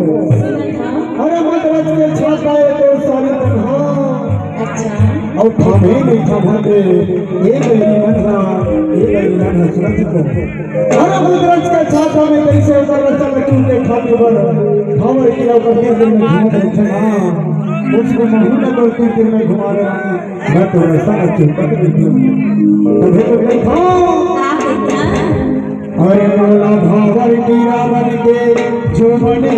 अरे मत बच के छापाए तो सारी तन्हा और थामे नहीं था भागे एक ही मनसा सुरक्षित हो अरे मत बच के छापा में कैसे उतर रचा लटून के खाते पर खबर की लोग करने दिन में घूम रहे थे उसको महीना तो तीन में घुमा रहे मैं तो ऐसा न चिंता करती हूँ तभी तो नहीं था अरे मोला भावर की रावण के जो बने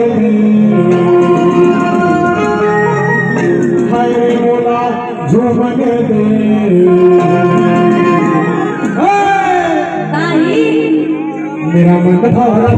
हाय मोला जो बने दे मेरा मन भावरा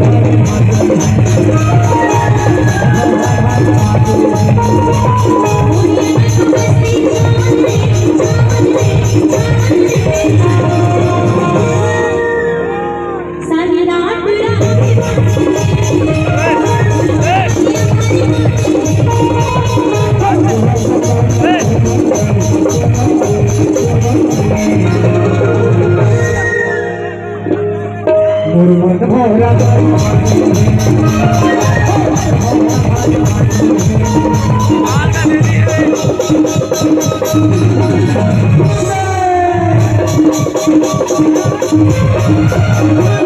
Thank you.